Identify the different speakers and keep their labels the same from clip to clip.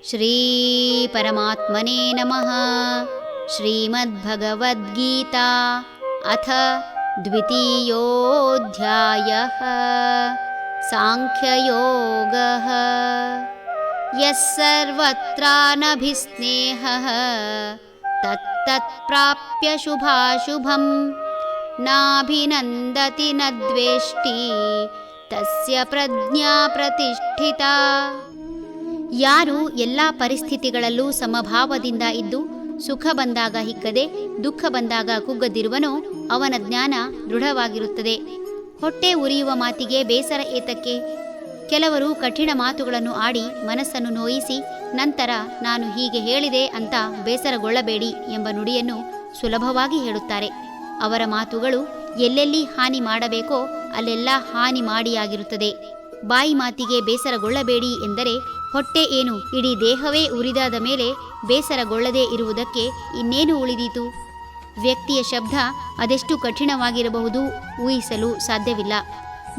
Speaker 1: ಶ್ರೀ ಪರಮಾತ್ಮನೇ ನಮಃ. ಶ್ರೀಮದ್ಭಗವದ್ಗೀತಾ ಅಥ ದ್ವಿತೀಯೋऽಧ್ಯಾಯಃ. ಸಾಂಖ್ಯಯೋಗಃ. ಯಃ ಸರ್ವತ್ರಾನಭಿಸ್ನೇಹಃ ತತ್ತತ್ಪ್ರಾಪ್ಯ ಶುಭಾಶುಭಂ ನಾಭಿನಂದತಿ ನ ದ್ವೇಷ್ಟಿ ತಸ್ಯ ಪ್ರಜ್ಞಾ ಪ್ರತಿಷ್ಠಿತಾ. ಯಾರು ಎಲ್ಲ ಪರಿಸ್ಥಿತಿಗಳಲ್ಲೂ ಸಮಭಾವದಿಂದ ಇದ್ದು ಸುಖ ಬಂದಾಗ ಹಿಗ್ಗದೆ ದುಃಖ ಬಂದಾಗ ಕುಗ್ಗದಿರುವನೋ ಅವನ ಜ್ಞಾನ ದೃಢವಾಗಿರುತ್ತದೆ. ಹೊಟ್ಟೆ ಉರಿಯುವ ಮಾತಿಗೆ ಬೇಸರ ಏತಕ್ಕೆ? ಕೆಲವರು ಕಠಿಣ ಮಾತುಗಳನ್ನು ಆಡಿ ಮನಸ್ಸನ್ನು ನೋಯಿಸಿ ನಂತರ ನಾನು ಹೀಗೆ ಹೇಳಿದೆ ಅಂತ ಬೇಸರಗೊಳ್ಳಬೇಡಿ ಎಂಬ ನುಡಿಯನ್ನು ಸುಲಭವಾಗಿ ಹೇಳುತ್ತಾರೆ. ಅವರ ಮಾತುಗಳು ಎಲ್ಲೆಲ್ಲಿ ಹಾನಿ ಮಾಡಬೇಕೋ ಅಲ್ಲೆಲ್ಲ ಹಾನಿ ಮಾಡಿಯಾಗಿರುತ್ತದೆ. ಬಾಯಿ ಮಾತಿಗೆ ಬೇಸರಗೊಳ್ಳಬೇಡಿ ಎಂದರೆ ಹೊಟ್ಟೆ ಏನು ಇಡೀ ದೇಹವೇ ಉರಿದಾದ ಮೇಲೆ ಬೇಸರಗೊಳ್ಳದೇ ಇರುವುದಕ್ಕೆ ಇನ್ನೇನು ಉಳಿದೀತು? ವ್ಯಕ್ತಿಯ ಶಬ್ದ ಅದೆಷ್ಟು ಕಠಿಣವಾಗಿರಬಹುದು ಊಹಿಸಲು ಸಾಧ್ಯವಿಲ್ಲ.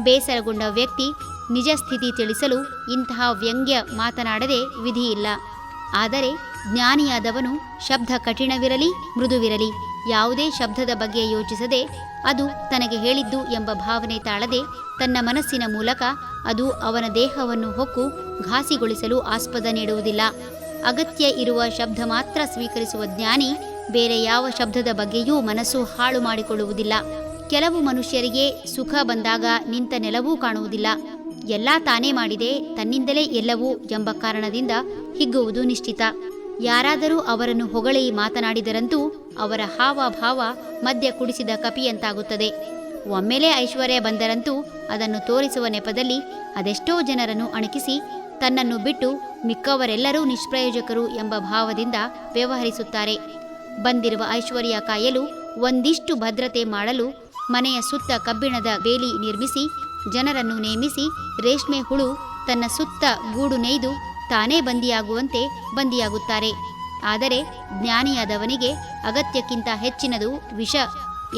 Speaker 1: ಬೇಸರಗೊಂಡ ವ್ಯಕ್ತಿ ನಿಜ ಸ್ಥಿತಿ ತಿಳಿಸಲು ಇಂತಹ ವ್ಯಂಗ್ಯ ಮಾತನಾಡದೆ ವಿಧಿಯಿಲ್ಲ. ಆದರೆ ಜ್ಞಾನಿಯಾದವನು ಶಬ್ದ ಕಠಿಣವಿರಲಿ ಮೃದುವಿರಲಿ ಯಾವುದೇ ಶಬ್ದದ ಬಗ್ಗೆ ಯೋಚಿಸದೆ ಅದು ತನಗೆ ಹೇಳಿದ್ದು ಎಂಬ ಭಾವನೆ ತಾಳದೆ ತನ್ನ ಮನಸ್ಸಿನ ಮೂಲಕ ಅದು ಅವನ ದೇಹವನ್ನು ಹೊಕ್ಕು ಘಾಸಿಗೊಳಿಸಲು ಆಸ್ಪದ ನೀಡುವುದಿಲ್ಲ. ಅಗತ್ಯ ಇರುವ ಶಬ್ದ ಮಾತ್ರ ಸ್ವೀಕರಿಸುವ ಜ್ಞಾನಿ ಬೇರೆ ಯಾವ ಶಬ್ದದ ಬಗ್ಗೆಯೂ ಮನಸ್ಸು ಹಾಳು ಮಾಡಿಕೊಳ್ಳುವುದಿಲ್ಲ. ಕೆಲವು ಮನುಷ್ಯರಿಗೆ ಸುಖ ಬಂದಾಗ ನಿಂತ ನೆಲವೂ ಕಾಣುವುದಿಲ್ಲ. ಎಲ್ಲ ತಾನೇ ಮಾಡಿದೆ, ತನ್ನಿಂದಲೇ ಎಲ್ಲವೂ ಎಂಬ ಕಾರಣದಿಂದ ಹಿಗ್ಗುವುದು ನಿಶ್ಚಿತ. ಯಾರಾದರೂ ಅವರನ್ನು ಹೊಗಳಿ ಮಾತನಾಡಿದರಂತೂ ಅವರ ಹಾವಭಾವ ಮದ್ಯ ಕುಡಿಸಿದ ಕಪಿಯಂತಾಗುತ್ತದೆ. ಒಮ್ಮೆಲೇ ಐಶ್ವರ್ಯ ಬಂದರಂತೂ ಅದನ್ನು ತೋರಿಸುವ ನೆಪದಲ್ಲಿ ಅದೆಷ್ಟೋ ಜನರನ್ನು ಅಣಕಿಸಿ ತನ್ನನ್ನು ಬಿಟ್ಟು ಮಿಕ್ಕವರೆಲ್ಲರೂ ನಿಷ್ಪ್ರಯೋಜಕರು ಎಂಬ ಭಾವದಿಂದ ವ್ಯವಹರಿಸುತ್ತಾರೆ. ಬಂದಿರುವ ಐಶ್ವರ್ಯ ಕಾಯಲು ಒಂದಿಷ್ಟು ಭದ್ರತೆ ಮಾಡಲು ಮನೆಯ ಸುತ್ತ ಕಬ್ಬಿಣದ ಬೇಲಿ ನಿರ್ಮಿಸಿ ಜನರನ್ನು ನೇಮಿಸಿ ರೇಷ್ಮೆ ಹುಳು ತನ್ನ ಸುತ್ತ ಗೂಡು ನೇಯ್ದು ತಾನೇ ಬಂದಿಯಾಗುವಂತೆ ಬಂದಿಯಾಗುತ್ತಾರೆ. ಆದರೆ ಜ್ಞಾನಿಯಾದವನಿಗೆ ಅಗತ್ಯಕ್ಕಿಂತ ಹೆಚ್ಚಿನದು ವಿಷ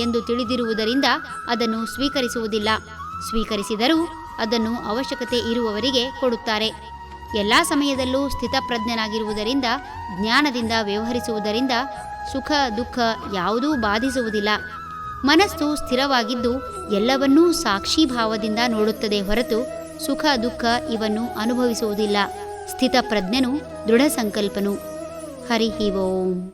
Speaker 1: ಎಂದು ತಿಳಿದಿರುವುದರಿಂದ ಅದನ್ನು ಸ್ವೀಕರಿಸುವುದಿಲ್ಲ. ಸ್ವೀಕರಿಸಿದರೂ ಅದನ್ನು ಅವಶ್ಯಕತೆ ಇರುವವರಿಗೆ ಕೊಡುತ್ತಾರೆ. ಎಲ್ಲ ಸಮಯದಲ್ಲೂ ಸ್ಥಿತಪ್ರಜ್ಞನಾಗಿರುವುದರಿಂದ ಜ್ಞಾನದಿಂದ ವ್ಯವಹರಿಸುವುದರಿಂದ ಸುಖ ದುಃಖ ಯಾವುದೂ ಬಾಧಿಸುವುದಿಲ್ಲ. ಮನಸ್ಸು ಸ್ಥಿರವಾಗಿದ್ದು ಎಲ್ಲವನ್ನೂ ಸಾಕ್ಷೀಭಾವದಿಂದ ನೋಡುತ್ತದೆ ಹೊರತು ಸುಖ ದುಃಖ ಇವನ್ನು ಅನುಭವಿಸುವುದಿಲ್ಲ. ಸ್ಥಿತಪ್ರಜ್ಞನು ದೃಢ ಸಂಕಲ್ಪನು. ಹರಿ ಓಂ.